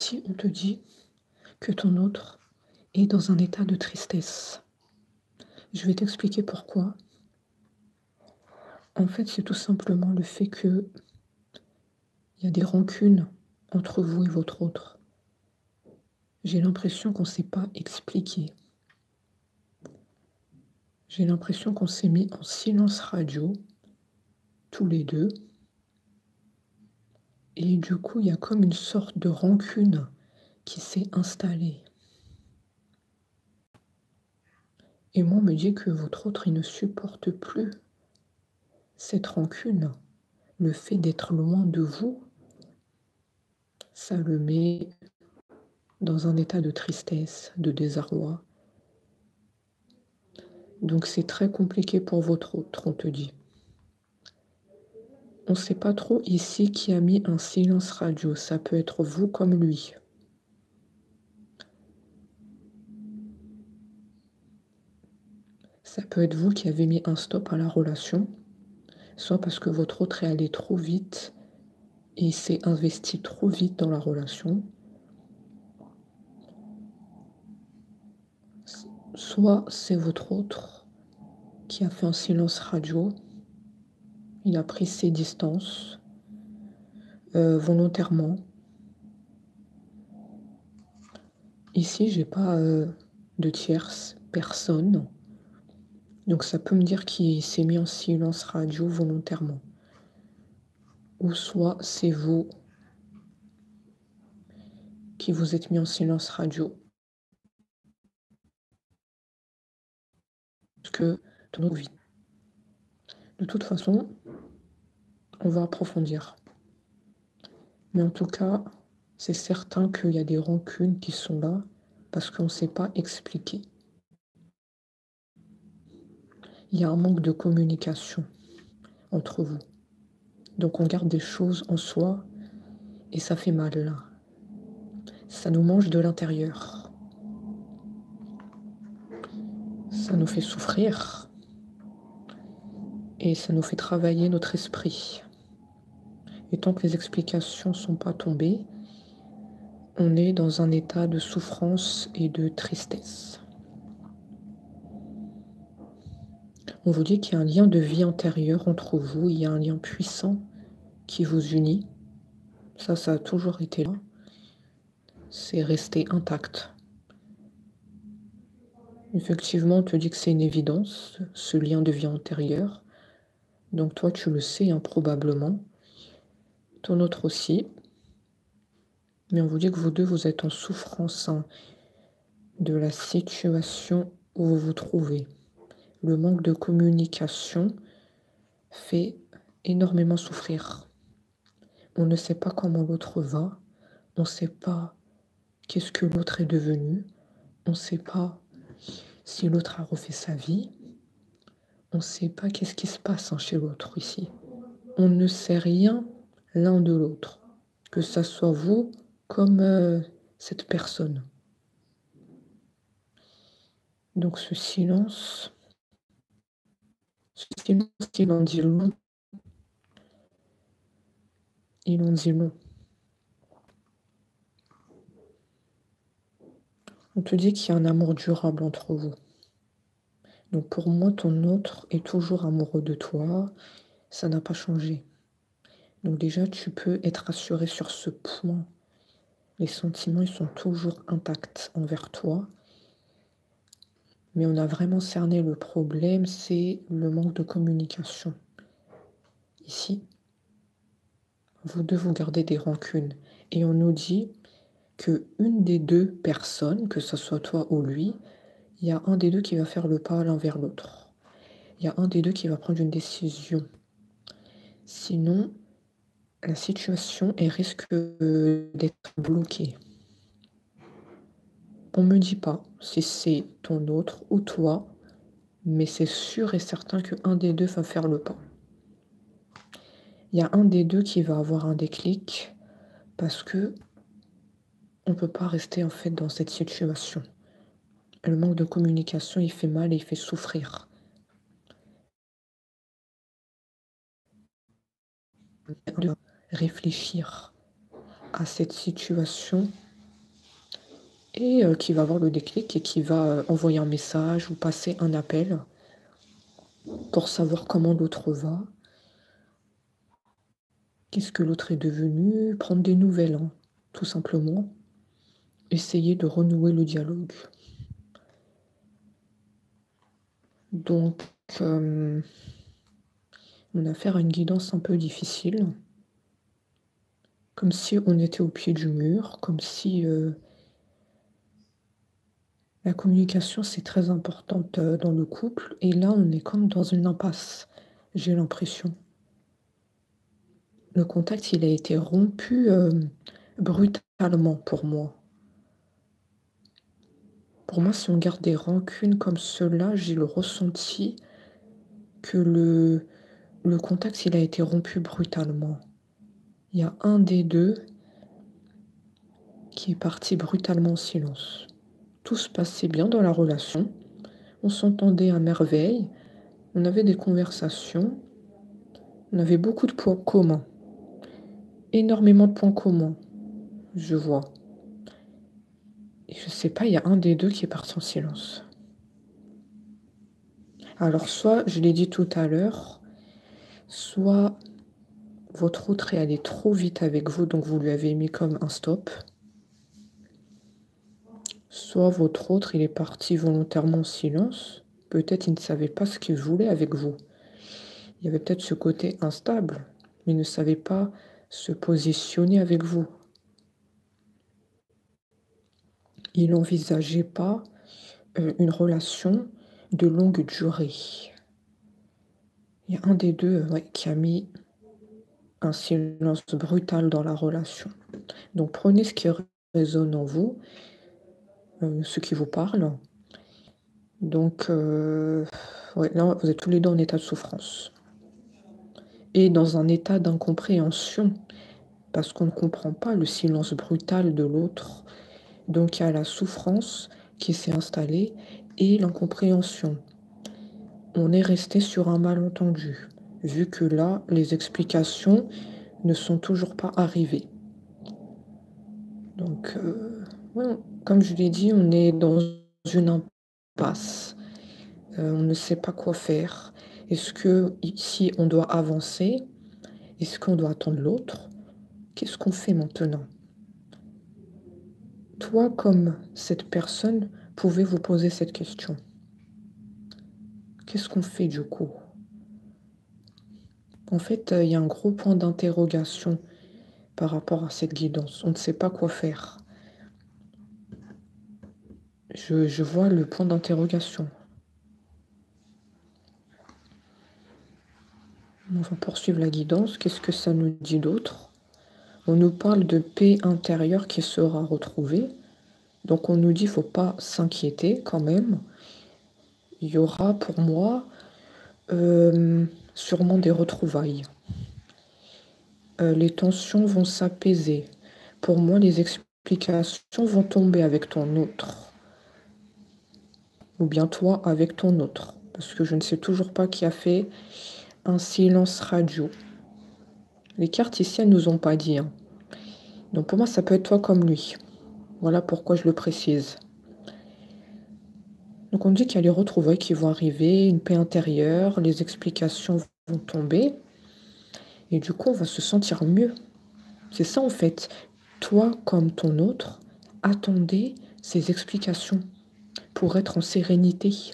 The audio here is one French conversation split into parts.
Si on te dit que ton autre est dans un état de tristesse, je vais t'expliquer pourquoi. En fait, c'est tout simplement le fait qu'il y a des rancunes entre vous et votre autre. J'ai l'impression qu'on ne s'est pas expliqué. J'ai l'impression qu'on s'est mis en silence radio, tous les deux. Et du coup, il y a comme une sorte de rancune qui s'est installée. Et moi, on me dit que votre autre, il ne supporte plus cette rancune. Le fait d'être loin de vous, ça le met dans un état de tristesse, de désarroi. Donc c'est très compliqué pour votre autre, on te dit. On ne sait pas trop ici qui a mis un silence radio. Ça peut être vous comme lui. Ça peut être vous qui avez mis un stop à la relation, soit parce que votre autre est allé trop vite et s'est investi trop vite dans la relation, soit c'est votre autre qui a fait un silence radio, il a pris ses distances volontairement. Ici, j'ai pas de tierce personne, donc ça peut me dire qu'il s'est mis en silence radio volontairement. Ou soit c'est vous qui vous êtes mis en silence radio. Parce que ton autre vie. De toute façon, on va approfondir. Mais en tout cas, c'est certain qu'il y a des rancunes qui sont là parce qu'on ne s'est pas expliqué. Il y a un manque de communication entre vous. Donc on garde des choses en soi et ça fait mal là. Ça nous mange de l'intérieur. Ça nous fait souffrir et ça nous fait travailler notre esprit. Et tant que les explications ne sont pas tombées, on est dans un état de souffrance et de tristesse. On vous dit qu'il y a un lien de vie antérieur entre vous, il y a un lien puissant qui vous unit. Ça a toujours été là. C'est resté intact. Effectivement, on te dit que c'est une évidence, ce lien de vie antérieur. Donc toi, tu le sais, hein, probablement. Ton autre aussi. Mais on vous dit que vous deux, vous êtes en souffrance de la situation où vous vous trouvez. Le manque de communication fait énormément souffrir. On ne sait pas comment l'autre va. On ne sait pas qu'est-ce que l'autre est devenu. On ne sait pas si l'autre a refait sa vie. On ne sait pas qu'est-ce qui se passe chez l'autre ici. On ne sait rien l'un de l'autre. Que ça soit vous comme cette personne. Donc ce silence, il en dit long. Il en dit long. On te dit qu'il y a un amour durable entre vous. Donc pour moi, ton autre est toujours amoureux de toi. Ça n'a pas changé. Donc déjà, tu peux être rassuré sur ce point. Les sentiments, ils sont toujours intacts envers toi. Mais on a vraiment cerné le problème, c'est le manque de communication. Ici, vous deux, vous gardez des rancunes. Et on nous dit que une des deux personnes, que ce soit toi ou lui, il y a un des deux qui va faire le pas l'un vers l'autre. Il y a un des deux qui va prendre une décision. Sinon, la situation elle risque d'être bloquée. On ne me dit pas si c'est ton autre ou toi, mais c'est sûr et certain qu'un des deux va faire le pas. Il y a un des deux qui va avoir un déclic parce que on ne peut pas rester en fait dans cette situation. Le manque de communication, il fait mal et il fait souffrir. De réfléchir à cette situation et qui va avoir le déclic et qui va envoyer un message ou passer un appel pour savoir comment l'autre va, qu'est-ce que l'autre est devenu, prendre des nouvelles, hein, tout simplement. Essayer de renouer le dialogue. Donc, on a affaire à une guidance un peu difficile. Comme si on était au pied du mur, comme si la communication, c'est très importante dans le couple. Et là, on est comme dans une impasse, j'ai l'impression. Le contact, il a été rompu brutalement pour moi. Pour moi, si on garde des rancunes comme cela, j'ai le ressenti que le contact, il a été rompu brutalement. Il y a un des deux qui est parti brutalement en silence. Tout se passait bien dans la relation, on s'entendait à merveille, on avait des conversations, on avait beaucoup de points communs, énormément de points communs, je vois. Et je sais pas, il y a un des deux qui est parti en silence. Alors soit, je l'ai dit tout à l'heure, soit votre autre est allé trop vite avec vous, donc vous lui avez mis comme un stop. Soit votre autre, il est parti volontairement en silence. Peut-être il ne savait pas ce qu'il voulait avec vous. Il y avait peut-être ce côté instable, mais il ne savait pas se positionner avec vous. Il n'envisageait pas une relation de longue durée. Il y a un des deux qui a mis un silence brutal dans la relation. Donc prenez ce qui résonne en vous, ce qui vous parle. Donc là, vous êtes tous les deux en état de souffrance. Et dans un état d'incompréhension, parce qu'on ne comprend pas le silence brutal de l'autre. Donc il y a la souffrance qui s'est installée et l'incompréhension. On est resté sur un malentendu, vu que là, les explications ne sont toujours pas arrivées. Donc, ouais, comme je l'ai dit, on est dans une impasse. On ne sait pas quoi faire. Est-ce que ici, on doit avancer? Est-ce qu'on doit attendre l'autre? Qu'est-ce qu'on fait maintenant? Toi, comme cette personne, pouvez vous poser cette question. Qu'est-ce qu'on fait du coup? En fait, il y a un gros point d'interrogation par rapport à cette guidance. On ne sait pas quoi faire. Je vois le point d'interrogation. On va poursuivre la guidance. Qu'est-ce que ça nous dit d'autre? On nous parle de paix intérieure qui sera retrouvée. Donc on nous dit qu'il ne faut pas s'inquiéter quand même. Il y aura pour moi sûrement des retrouvailles. Les tensions vont s'apaiser. Pour moi, les explications vont tomber avec ton autre. Ou bien toi avec ton autre. Parce que je ne sais toujours pas qui a fait un silence radio. Les cartes ici, elles nous ont pas dit. Hein. Donc pour moi, ça peut être toi comme lui. Voilà pourquoi je le précise. Donc on dit qu'il y a les retrouvailles qui vont arriver, une paix intérieure, les explications vont tomber. Et du coup, on va se sentir mieux. C'est ça en fait. Toi comme ton autre, attendez ces explications pour être en sérénité.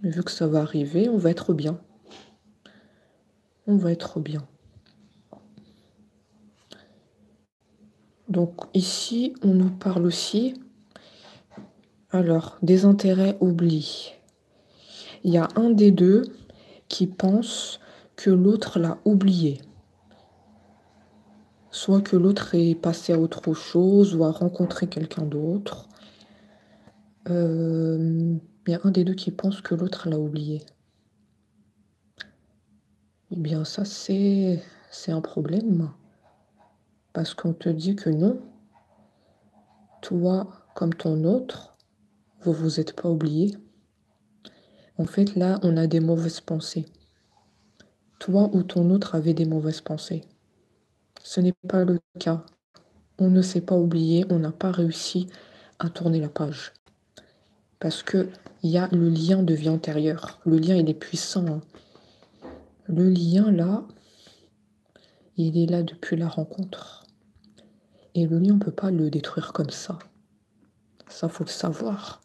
Mais vu que ça va arriver, on va être bien. On va être bien. Donc ici, on nous parle aussi, alors, des intérêts oubliés. Il y a un des deux qui pense que l'autre l'a oublié. Soit que l'autre est passé à autre chose ou a rencontré quelqu'un d'autre. Il y a un des deux qui pense que l'autre l'a oublié. Eh bien, ça, c'est un problème. Parce qu'on te dit que non. Toi, comme ton autre, vous vous êtes pas oublié. En fait, là, on a des mauvaises pensées. Toi ou ton autre avait des mauvaises pensées. Ce n'est pas le cas. on ne s'est pas oublié, on n'a pas réussi à tourner la page. Parce que le lien de vie antérieure. Le lien, il est puissant, hein. Le lien, là, il est là depuis la rencontre. Et le lien, on ne peut pas le détruire comme ça. Ça, faut le savoir.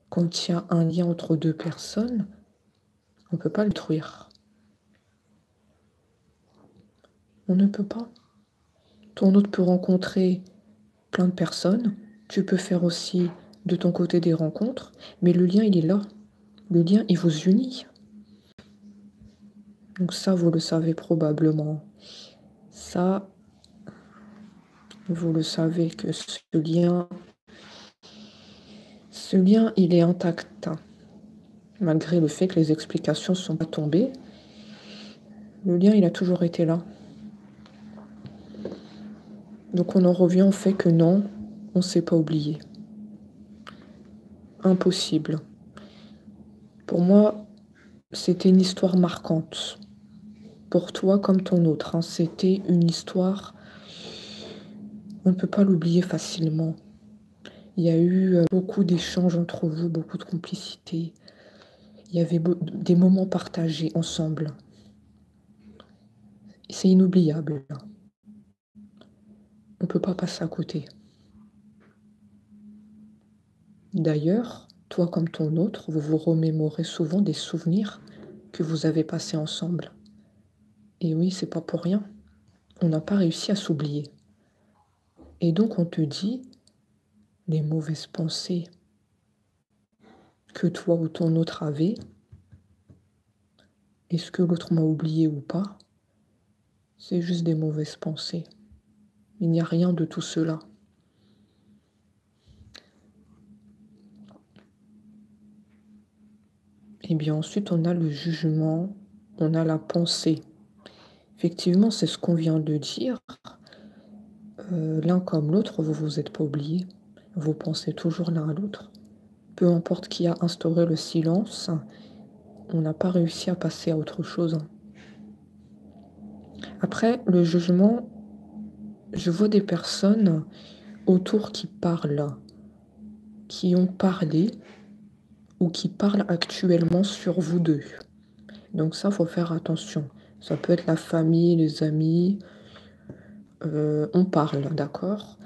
Quand il y a un lien entre deux personnes, on ne peut pas le détruire. On ne peut pas. Ton autre peut rencontrer plein de personnes. Tu peux faire aussi de ton côté des rencontres. Mais le lien, il est là. Le lien, il vous unit. Donc ça, vous le savez probablement. Ça, vous le savez que ce lien, il est intact. Malgré le fait que les explications ne sont pas tombées, le lien, il a toujours été là. Donc on en revient au fait que non, on ne s'est pas oublié. Impossible. Pour moi, c'était une histoire marquante. Pour toi comme ton autre, hein. C'était une histoire, on ne peut pas l'oublier facilement. Il y a eu beaucoup d'échanges entre vous, beaucoup de complicité. Il y avait des moments partagés ensemble. C'est inoubliable. On ne peut pas passer à côté. D'ailleurs, toi comme ton autre, vous vous remémorez souvent des souvenirs que vous avez passés ensemble. Et oui, c'est pas pour rien. On n'a pas réussi à s'oublier. Et donc on te dit les mauvaises pensées que toi ou ton autre avait. Est-ce que l'autre m'a oublié ou pas? C'est juste des mauvaises pensées. Il n'y a rien de tout cela. Et bien ensuite, on a le jugement, on a la pensée. Effectivement, c'est ce qu'on vient de dire. L'un comme l'autre, vous vous êtes pas oubliés. Vous pensez toujours l'un à l'autre. Peu importe qui a instauré le silence, on n'a pas réussi à passer à autre chose. Après, le jugement, je vois des personnes autour qui parlent, qui ont parlé ou qui parlent actuellement sur vous deux. Donc ça, faut faire attention. Ça peut être la famille, les amis. On parle, d'accord?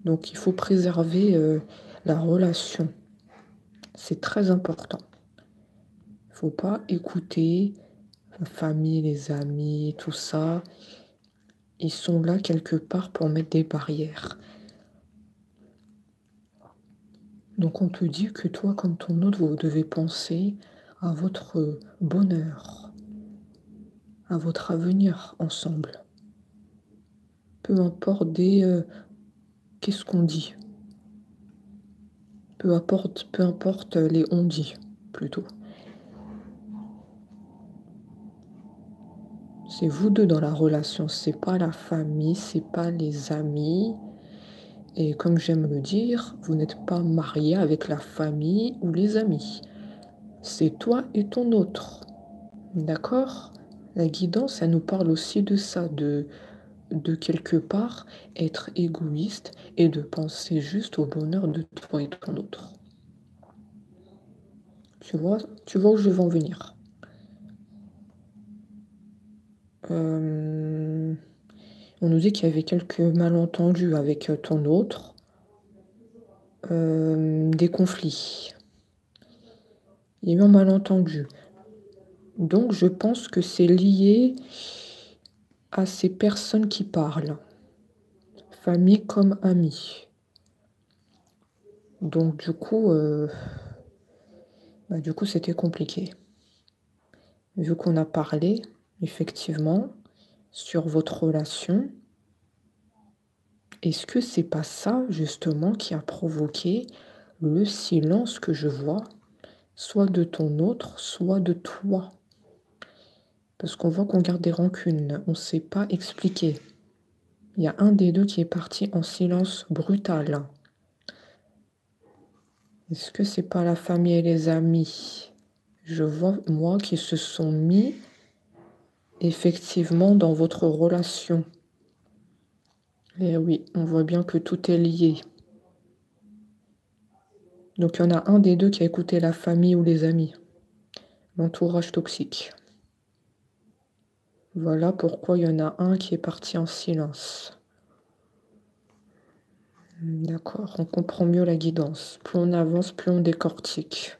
Donc il faut préserver la relation. C'est très important. Il ne faut pas écouter la famille, les amis, tout ça. Ils sont là quelque part pour mettre des barrières. Donc on te dit que toi, comme ton autre, vous devez penser à votre bonheur, à votre avenir ensemble. Peu importe qu'est-ce qu'on dit. Peu importe les on-dit, plutôt. C'est vous deux dans la relation, c'est pas la famille, c'est pas les amis. Et comme j'aime le dire, vous n'êtes pas marié avec la famille ou les amis. C'est toi et ton autre. D'accord? La guidance, elle nous parle aussi de ça, de quelque part être égoïste et de penser juste au bonheur de toi et ton autre. Tu vois où je veux en venir. On nous dit qu'il y avait quelques malentendus avec ton autre, des conflits. Il y a eu un malentendu. Donc je pense que c'est lié à ces personnes qui parlent, famille comme amis. Donc du coup, c'était compliqué. Vu qu'on a parlé, effectivement, sur votre relation, est-ce que c'est pas ça, justement, qui a provoqué le silence que je vois, soit de ton autre, soit de toi? Parce qu'on voit qu'on garde des rancunes, on ne sait pas expliquer. Il y a un des deux qui est parti en silence brutal. Est-ce que c'est pas la famille et les amis? Je vois, moi, qui se sont mis effectivement dans votre relation. Et oui, on voit bien que tout est lié. Donc il y en a un des deux qui a écouté la famille ou les amis. L'entourage toxique. Voilà pourquoi il y en a un qui est parti en silence. D'accord, on comprend mieux la guidance. Plus on avance, plus on décortique.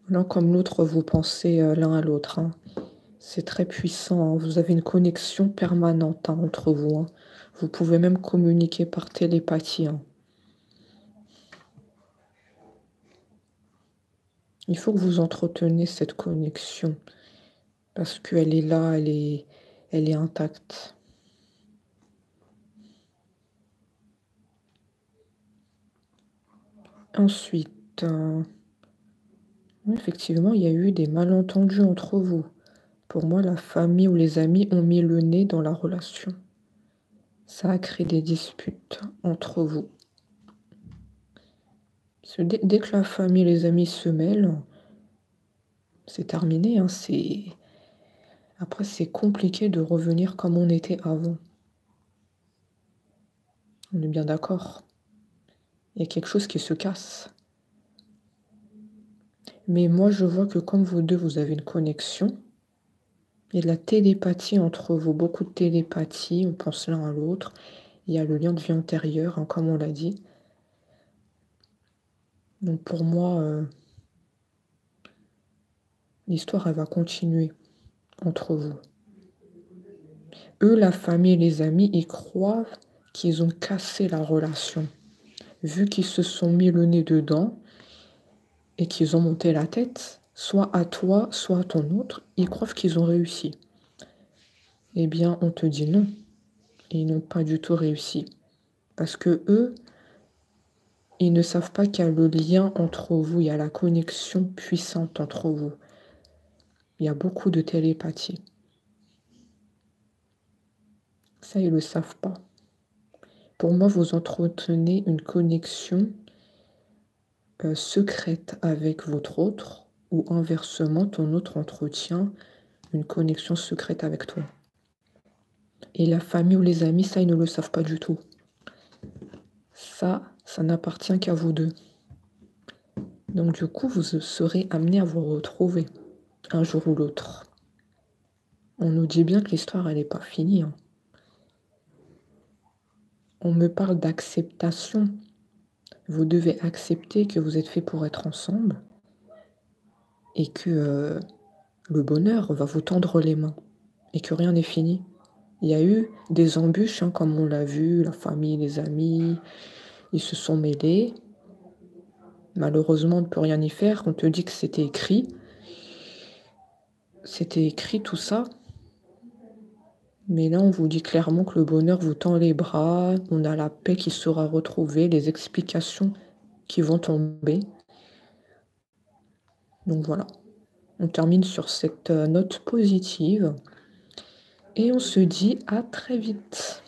L'un comme l'autre, vous pensez l'un à l'autre, hein. C'est très puissant, hein. Vous avez une connexion permanente, hein, entre vous, hein. Vous pouvez même communiquer par télépathie, hein. Il faut que vous entreteniez cette connexion parce qu'elle est là, elle est intacte. Ensuite, effectivement, il y a eu des malentendus entre vous. Pour moi, la famille ou les amis ont mis le nez dans la relation. Ça a créé des disputes entre vous. Parce que dès que la famille et les amis se mêlent, c'est terminé, hein, après, c'est compliqué de revenir comme on était avant. On est bien d'accord. Il y a quelque chose qui se casse. Mais moi, je vois que comme vous deux, vous avez une connexion, il y a de la télépathie entre vous, beaucoup de télépathie, on pense l'un à l'autre. Il y a le lien de vie antérieure, hein, comme on l'a dit. Donc pour moi, l'histoire, elle va continuer entre vous. Eux, la famille et les amis, ils croient qu'ils ont cassé la relation. Vu qu'ils se sont mis le nez dedans et qu'ils ont monté la tête, soit à toi, soit à ton autre, ils croient qu'ils ont réussi. Eh bien, on te dit non. Ils n'ont pas du tout réussi. Parce que eux, ils ne savent pas qu'il y a le lien entre vous, il y a la connexion puissante entre vous. Il y a beaucoup de télépathie. Ça, ils ne le savent pas. Pour moi, vous entretenez une connexion secrète avec votre autre, ou inversement, ton autre entretient une connexion secrète avec toi. Et la famille ou les amis, ça, ils ne le savent pas du tout. Ça n'appartient qu'à vous deux. Donc du coup, vous serez amenés à vous retrouver un jour ou l'autre. On nous dit bien que l'histoire, elle n'est pas finie, hein. On me parle d'acceptation. Vous devez accepter que vous êtes fait pour être ensemble et que le bonheur va vous tendre les mains et que rien n'est fini. Il y a eu des embûches, hein, comme on l'a vu, la famille, les amis, ils se sont mêlés. Malheureusement, on ne peut rien y faire. On te dit que c'était écrit. C'était écrit tout ça. Mais là, on vous dit clairement que le bonheur vous tend les bras. On a la paix qui sera retrouvée, les explications qui vont tomber. Donc voilà. On termine sur cette note positive. Et on se dit à très vite.